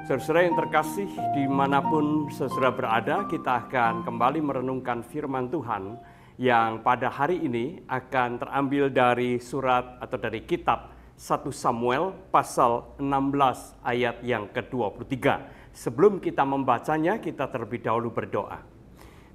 Saudara yang terkasih, dimanapun saudara berada, kita akan kembali merenungkan firman Tuhan yang pada hari ini akan terambil dari surat atau dari kitab 1 Samuel pasal 16 ayat yang ke-23. Sebelum kita membacanya, kita terlebih dahulu berdoa.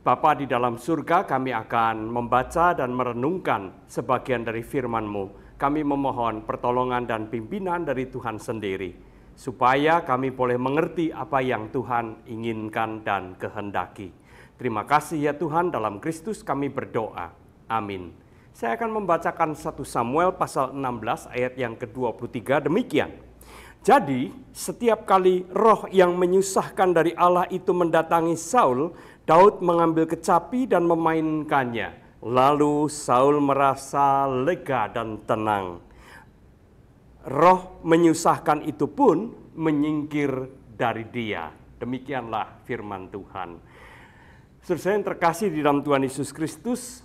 Bapa di dalam surga, kami akan membaca dan merenungkan sebagian dari firman-Mu. Kami memohon pertolongan dan pimpinan dari Tuhan sendiri, supaya kami boleh mengerti apa yang Tuhan inginkan dan kehendaki. Terima kasih ya Tuhan, dalam Kristus kami berdoa. Amin. Saya akan membacakan 1 Samuel pasal 16 ayat yang ke-23 demikian. Jadi setiap kali roh yang menyusahkan dari Allah itu mendatangi Saul, Daud mengambil kecapi dan memainkannya. Lalu Saul merasa lega dan tenang. Roh menyusahkan itu pun menyingkir dari dia. Demikianlah firman Tuhan. Saudara yang terkasih di dalam Tuhan Yesus Kristus,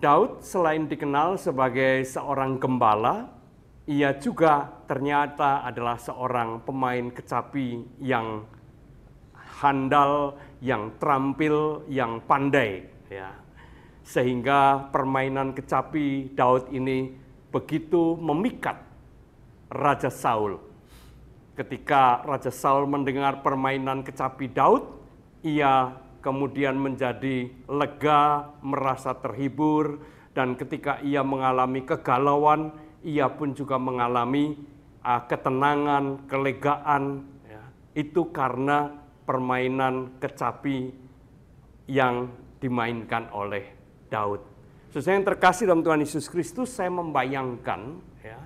Daud selain dikenal sebagai seorang gembala, ia juga ternyata adalah seorang pemain kecapi yang handal, yang terampil, yang pandai. Ya. Sehingga permainan kecapi Daud ini begitu memikat Raja Saul. Ketika Raja Saul mendengar permainan kecapi Daud, ia kemudian menjadi lega, merasa terhibur, dan ketika ia mengalami kegalauan, ia pun juga mengalami ketenangan, kelegaan. Ya. Itu karena permainan kecapi yang dimainkan oleh Daud. Saudara yang terkasih dalam Tuhan Yesus Kristus, saya membayangkan ya,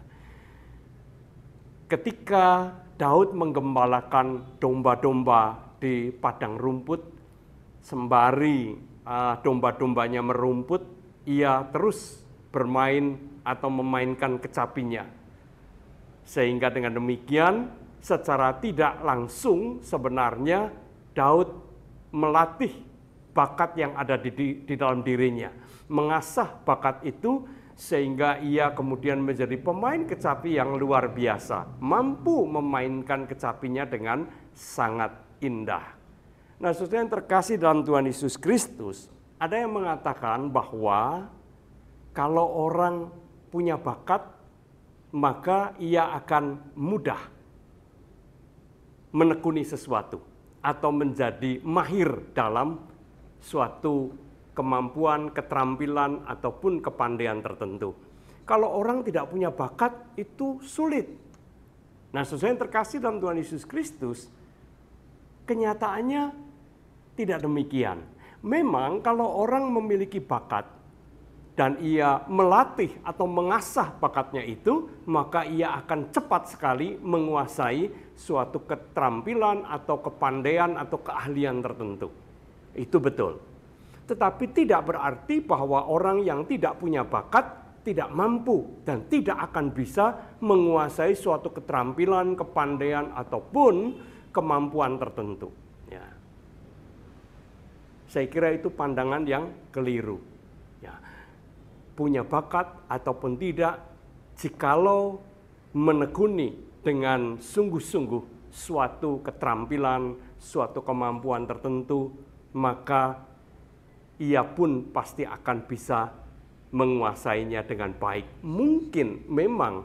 ketika Daud menggembalakan domba-domba di padang rumput, sembari domba-dombanya merumput, ia terus bermain atau memainkan kecapinya. Sehingga dengan demikian, secara tidak langsung sebenarnya Daud melatih bakat yang ada di dalam dirinya. Mengasah bakat itu sehingga ia kemudian menjadi pemain kecapi yang luar biasa, mampu memainkan kecapinya dengan sangat indah. Nah, saudara yang terkasih dalam Tuhan Yesus Kristus, ada yang mengatakan bahwa kalau orang punya bakat, maka ia akan mudah menekuni sesuatu atau menjadi mahir dalam suatu kemampuan, keterampilan, ataupun kepandaian tertentu. Kalau orang tidak punya bakat, itu sulit. Nah, saudara yang terkasih dalam Tuhan Yesus Kristus, kenyataannya tidak demikian. Memang kalau orang memiliki bakat, dan ia melatih atau mengasah bakatnya itu, maka ia akan cepat sekali menguasai suatu keterampilan atau kepandaian atau keahlian tertentu. Itu betul. Tetapi tidak berarti bahwa orang yang tidak punya bakat tidak mampu dan tidak akan bisa menguasai suatu keterampilan, kepandaian, ataupun kemampuan tertentu. Ya. Saya kira itu pandangan yang keliru. Ya. Punya bakat ataupun tidak, jikalau menekuni dengan sungguh-sungguh suatu keterampilan, suatu kemampuan tertentu, maka ia pun pasti akan bisa menguasainya dengan baik. Mungkin memang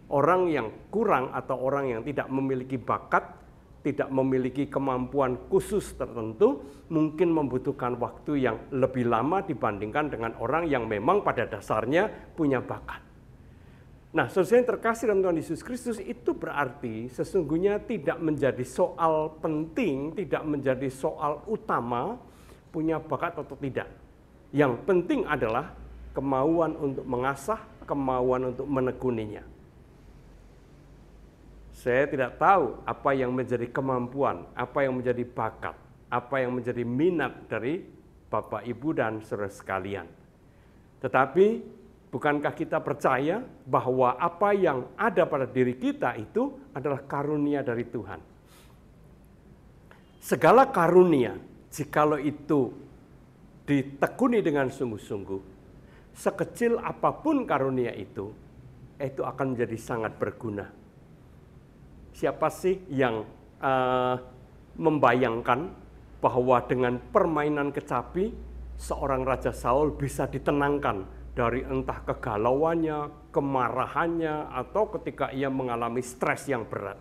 orang yang kurang atau orang yang tidak memiliki bakat, tidak memiliki kemampuan khusus tertentu, mungkin membutuhkan waktu yang lebih lama dibandingkan dengan orang yang memang pada dasarnya punya bakat. Nah, saudara yang terkasih dalam Tuhan Yesus Kristus, itu berarti sesungguhnya tidak menjadi soal penting, tidak menjadi soal utama, punya bakat atau tidak. Yang penting adalah kemauan untuk mengasah, kemauan untuk menekuninya. Saya tidak tahu apa yang menjadi kemampuan, apa yang menjadi bakat, apa yang menjadi minat dari Bapak, Ibu, dan saudara sekalian. Tetapi, bukankah kita percaya bahwa apa yang ada pada diri kita itu adalah karunia dari Tuhan? Segala karunia, jikalau itu ditekuni dengan sungguh-sungguh, sekecil apapun karunia itu akan menjadi sangat berguna. Siapa sih yang membayangkan bahwa dengan permainan kecapi, seorang Raja Saul bisa ditenangkan dari entah kegalauannya, kemarahannya, atau ketika ia mengalami stres yang berat.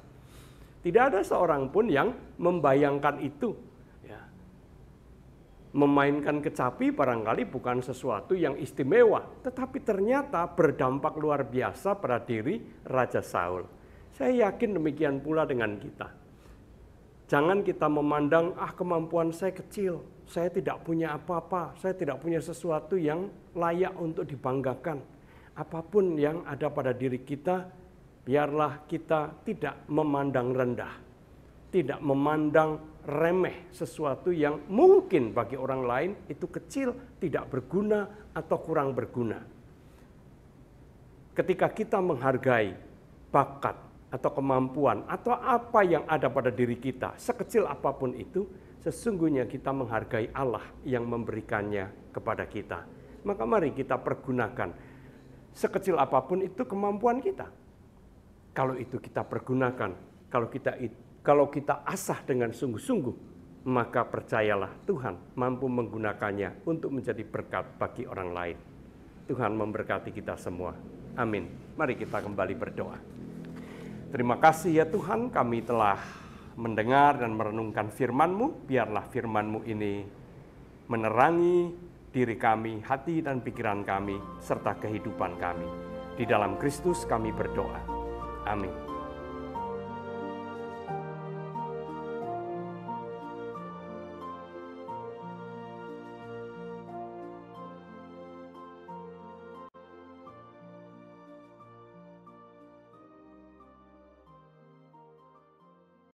Tidak ada seorang pun yang membayangkan itu. Ya. Memainkan kecapi barangkali bukan sesuatu yang istimewa, tetapi ternyata berdampak luar biasa pada diri Raja Saul. Saya yakin demikian pula dengan kita. Jangan kita memandang, kemampuan saya kecil, saya tidak punya apa-apa, saya tidak punya sesuatu yang layak untuk dibanggakan. Apapun yang ada pada diri kita, biarlah kita tidak memandang rendah, tidak memandang remeh sesuatu yang mungkin bagi orang lain itu kecil, tidak berguna, atau kurang berguna. Ketika kita menghargai bakat, atau kemampuan, atau apa yang ada pada diri kita, sekecil apapun itu, sesungguhnya kita menghargai Allah yang memberikannya kepada kita. Maka mari kita pergunakan, sekecil apapun itu kemampuan kita. Kalau itu kita pergunakan, kalau kita asah dengan sungguh-sungguh, maka percayalah Tuhan mampu menggunakannya untuk menjadi berkat bagi orang lain. Tuhan memberkati kita semua. Amin. Mari kita kembali berdoa. Terima kasih ya Tuhan, kami telah mendengar dan merenungkan firman-Mu. Biarlah firman-Mu ini menerangi diri kami, hati dan pikiran kami, serta kehidupan kami. Di dalam Kristus kami berdoa. Amin.